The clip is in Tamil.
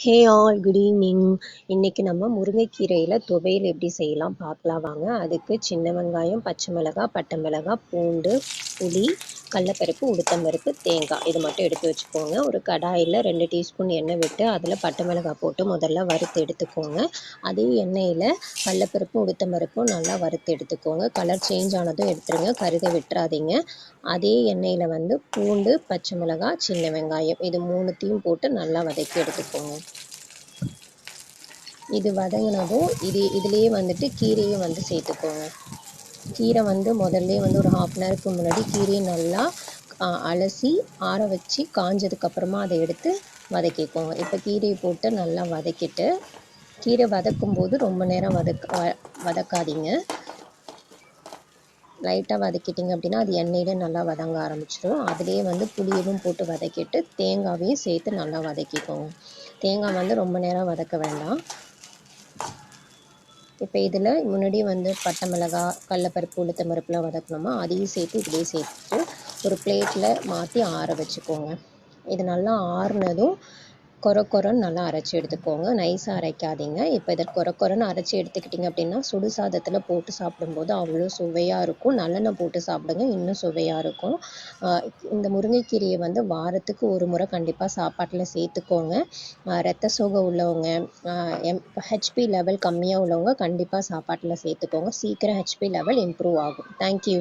Hey all good evening. இன்றைக்கி நம்ம முருங்கைக்கீரையில் துவையல் எப்படி செய்யலாம் பார்க்கலாம் வாங்க. அதுக்கு சின்ன வெங்காயம், பச்சை மிளகாய், பட்டை மிளகாய், பூண்டு, புளி, கடலப்பருப்பு, உளுத்தம்பருப்பு, தேங்காய் இது மட்டும் எடுத்து வச்சுக்கோங்க. ஒரு கடாயில் 2 டீஸ்பூன் எண்ணெய் விட்டு அதில் பட்டை மிளகாய் போட்டு முதல்ல வறுத்து எடுத்துக்கோங்க. அதே எண்ணெயில் கடலப்பருப்பும் உளுத்தம்பருப்பும் நல்லா வறுத்து எடுத்துக்கோங்க. கலர் சேஞ்ச் ஆனதும் எடுத்துருங்க, கருக விட்டுறாதீங்க. அதே எண்ணெயில் பூண்டு, பச்சை மிளகாய், சின்ன வெங்காயம் இது மூணுத்தையும் போட்டு நல்லா வதக்கி எடுத்துக்கோங்க. இது வதங்கினதும் இதுலேயே கீரையும் சேர்த்துக்கோங்க. கீரை முதல்ல ஒரு ½ அன் ஹவருக்கு முன்னாடி கீரையை நல்லா அலசி ஆற வச்சு காஞ்சதுக்கப்புறமா அதை எடுத்து வதக்கிக்கோங்க. இப்போ கீரையை போட்டு நல்லா வதக்கிட்டு, கீரை வதக்கும்போது ரொம்ப நேரம் வதக்காதீங்க. லைட்டாக வதக்கிட்டிங்க அப்படின்னா அது எண்ணெயிலே நல்லா வதங்க ஆரம்பிச்சிடும். அதுலேயே புளியவும் போட்டு வதக்கிட்டு தேங்காவையும் சேர்த்து நல்லா வதக்கிக்கோங்க. தேங்காய் ரொம்ப நேரம் வதக்க வேண்டாம். இப்போ இதில் முன்னாடி பட்டை மிளகாய், கடலப்பருப்பு, உளுத்தம்பருப்புலாம் வதக்கணுமா அதையும் சேர்த்து இதிலே சேர்த்துட்டு ஒரு பிளேட்டில் மாற்றி ஆற வச்சுக்கோங்க. இது நல்லா ஆறுனதும் கொரன்னு நல்லா அரைச்சி எடுத்துக்கோங்க. நைஸாக அரைக்காதீங்க. இப்போ இதை கொரன்னு அரைச்சி எடுத்துக்கிட்டிங்க அப்படின்னா சுடு சாதத்தில் போட்டு சாப்பிடும்போது அவ்வளோ சுவையாக இருக்கும். நல்லெண்ணெய் போட்டு சாப்பிடுங்க, இன்னும் சுவையாக இருக்கும். இந்த முருங்கைக்கீரையை வாரத்துக்கு ஒரு முறை கண்டிப்பாக சாப்பாட்டில் சேர்த்துக்கோங்க. இரத்த சோகை உள்ளவங்க, ஹெச்பி லெவல் கம்மியாக உள்ளவங்க கண்டிப்பாக சாப்பாட்டில் சேர்த்துக்கோங்க. சீக்கிரம் ஹெச்பி லெவல் இம்ப்ரூவ் ஆகும். தேங்க்யூ.